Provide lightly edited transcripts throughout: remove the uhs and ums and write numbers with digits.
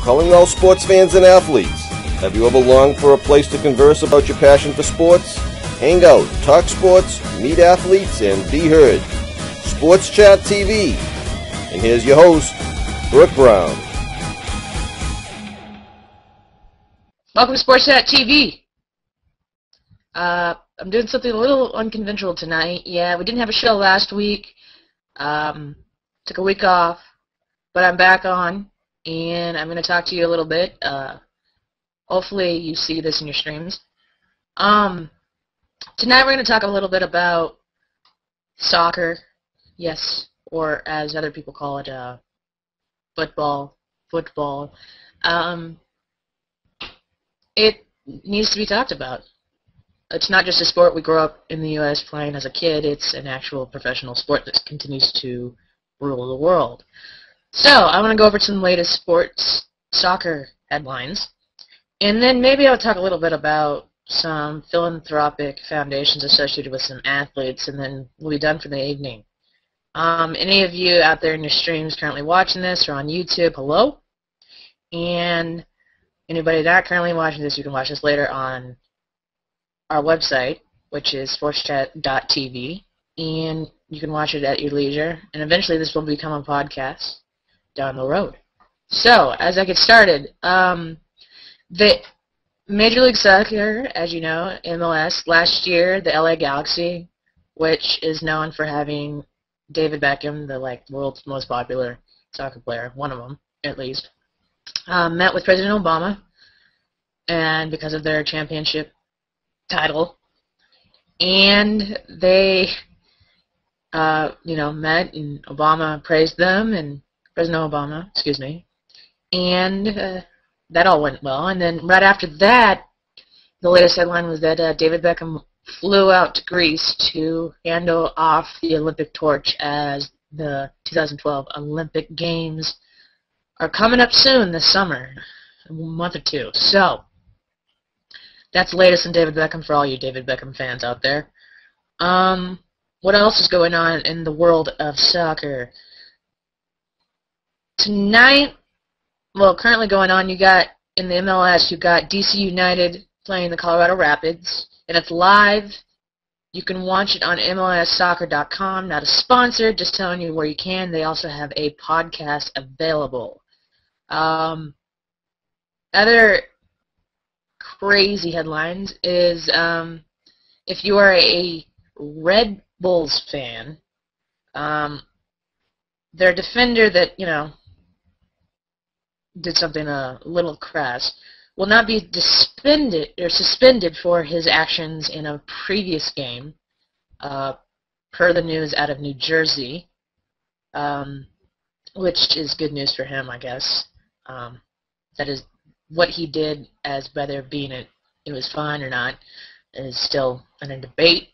calling all sports fans and athletes. Have you ever longed for a place to converse about your passion for sports? Hang out, talk sports, meet athletes, and be heard. Sports Chat TV. And here's your host, Brooke Brown. Welcome to Sports Chat TV. I'm doing something a little unconventional tonight. Yeah, we didn't have a show last week. Took a week off, but I'm back on, and I'm going to talk to you a little bit. Hopefully you see this in your streams. Tonight we're going to talk a little bit about soccer, yes, or as other people call it, football. It needs to be talked about. It's not just a sport we grew up in the U.S. playing as a kid. It's an actual professional sport that continues to rule the world. So, I want to go over some latest sports soccer headlines. And then maybe I'll talk a little bit about some philanthropic foundations associated with some athletes, and then we'll be done for the evening. Any of you out there in your streams currently watching this or on YouTube, hello. And anybody not currently watching this, you can watch this later on our website, which is sportschat.tv, and you can watch it at your leisure, and eventually this will become a podcast down the road. So, as I get started, the Major League Soccer, as you know, MLS, last year, the LA Galaxy, which is known for having David Beckham, the world's most popular soccer player, one of them, at least, met with President Obama, and because of their championship title, and they, met, and Obama praised them, and President Obama, and that all went well. And then right after that, the latest headline was that David Beckham flew out to Greece to handle off the Olympic torch as the 2012 Olympic Games are coming up soon this summer, a month or two. So, that's the latest on David Beckham for all you David Beckham fans out there. What else is going on in the world of soccer? Tonight, currently going on, you got, in the MLS, you got DC United playing the Colorado Rapids, and it's live. You can watch it on MLSsoccer.com. Not a sponsor, just telling you where you can. They also have a podcast available. Other crazy headlines is if you are a Red Bulls fan, their defender that, did something a little crass will not be suspended for his actions in a previous game, per the news out of New Jersey, which is good news for him, I guess. That is, what he did, as whether being it was fine or not, is still under debate.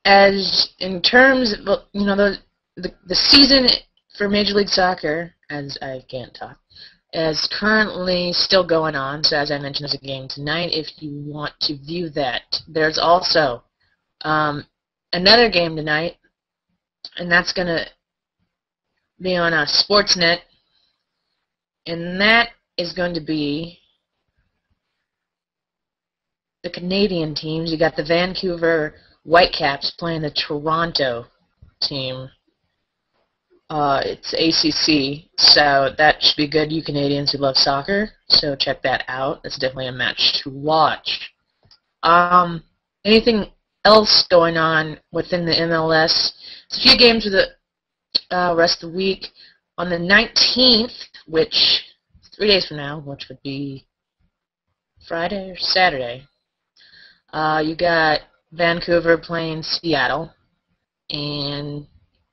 As in terms of, the season for Major League Soccer, as I can't talk, is currently still going on. So as I mentioned, there's a game tonight if you want to view that. There's also another game tonight, and that's going to be on Sportsnet, and that is going to be the Canadian teams. You got the Vancouver Whitecaps playing the Toronto team. It's ACC, so that should be good, you Canadians who love soccer, so check that out. It's definitely a match to watch. Anything else going on within the MLS? It's a few games for the rest of the week. On the 19th, which is 3 days from now, which would be Friday or Saturday, you got Vancouver playing Seattle, and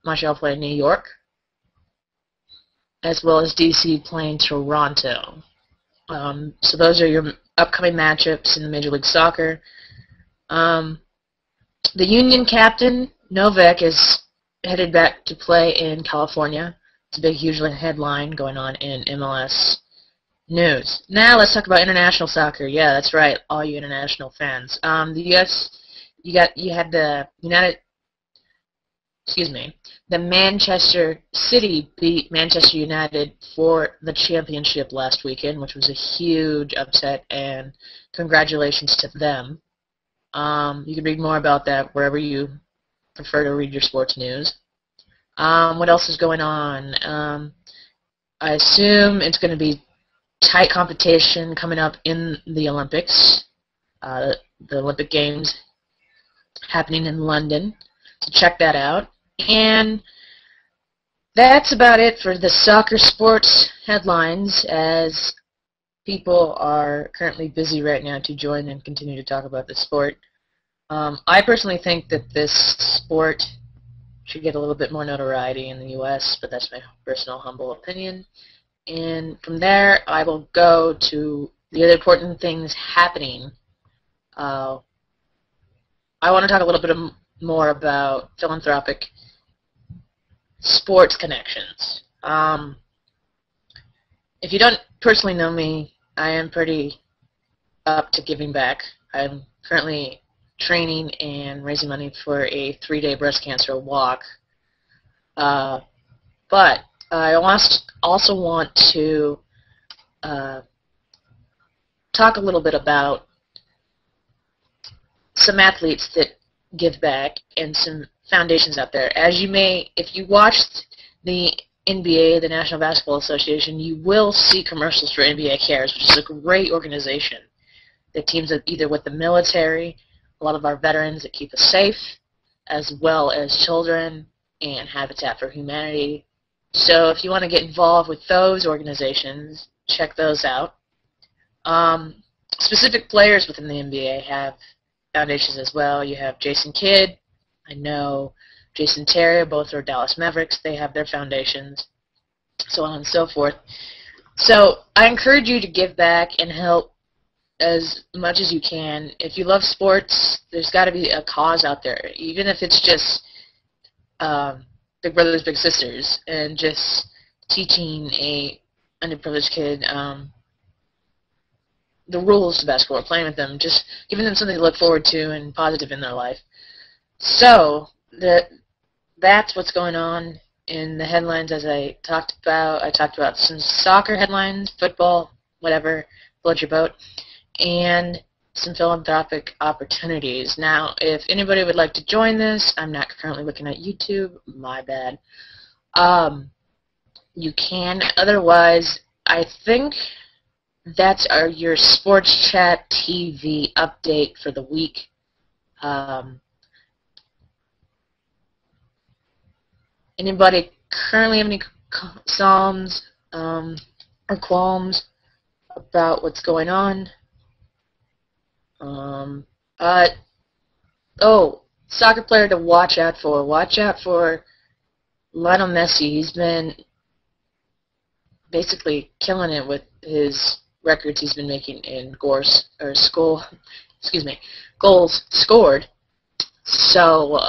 Montreal playing New York, as well as DC playing Toronto. So those are your upcoming matchups in the Major League Soccer. The Union captain, Novak, is headed back to play in California. It's a big, huge headline going on in MLS news. Now let's talk about international soccer. Yeah, that's right, all you international fans. The U.S., you had the excuse me, the Manchester City beat Manchester United for the championship last weekend, which was a huge upset, and congratulations to them. You can read more about that wherever you prefer to read your sports news. What else is going on? I assume it's going to be tight competition coming up in the Olympics, the Olympic Games happening in London. So check that out. And that's about it for the soccer sports headlines, as people are currently busy right now to join and continue to talk about the sport. I personally think that this sport should get a little bit more notoriety in the U.S., but that's my personal humble opinion. And from there, I will go to the other important things happening. I want to talk a little bit more about philanthropic sports connections. If you don't personally know me, I am pretty up to giving back. I'm currently training and raising money for a 3-day breast cancer walk. But I also want to talk a little bit about some athletes that give back and some foundations out there. As you may, if you watched the NBA, the National Basketball Association, you will see commercials for NBA Cares, which is a great organization that teams up either with the military, a lot of our veterans that keep us safe, as well as children and Habitat for Humanity. So if you want to get involved with those organizations, check those out. Specific players within the NBA have foundations as well. You have Jason Kidd, I know Jason Terry, both are Dallas Mavericks. They have their foundations, so on and so forth. So I encourage you to give back and help as much as you can. If you love sports, there's got to be a cause out there, even if it's just Big Brothers Big Sisters and just teaching a underprivileged kid the rules of basketball, playing with them, just giving them something to look forward to and positive in their life. So that's what's going on in the headlines. As I talked about some soccer headlines, football, whatever, float your boat, and some philanthropic opportunities. Now, if anybody would like to join this, I'm not currently looking at YouTube, my bad. You can. Otherwise, I think that's your Sports Chat TV update for the week. Anybody currently have any or qualms about what's going on? Soccer player to watch out for. Watch out for Lionel Messi. He's been basically killing it with his records he's been making in goals scored. So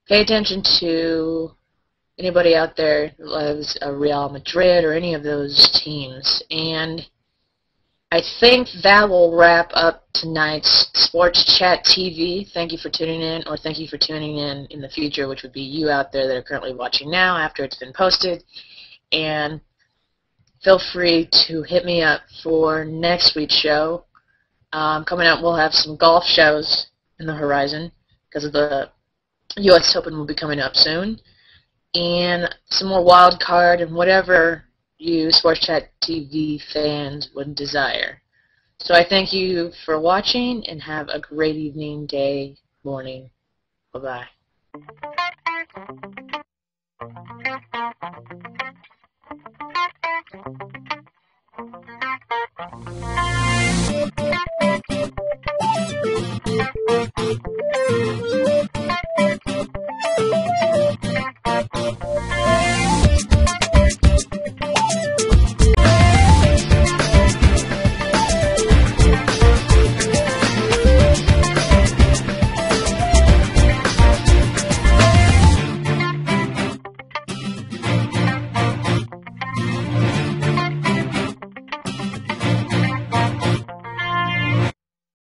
pay attention to anybody out there who loves Real Madrid or any of those teams. And I think that will wrap up tonight's Sports Chat TV. Thank you for tuning in, or thank you for tuning in the future, which would be you out there that are currently watching now after it's been posted. And feel free to hit me up for next week's show. Coming up, we'll have some golf shows in the horizon because of the U.S. Open will be coming up soon. And some more wild card and whatever you Sports Chat TV fans would desire. So I thank you for watching and have a great evening, day, morning. Bye-bye.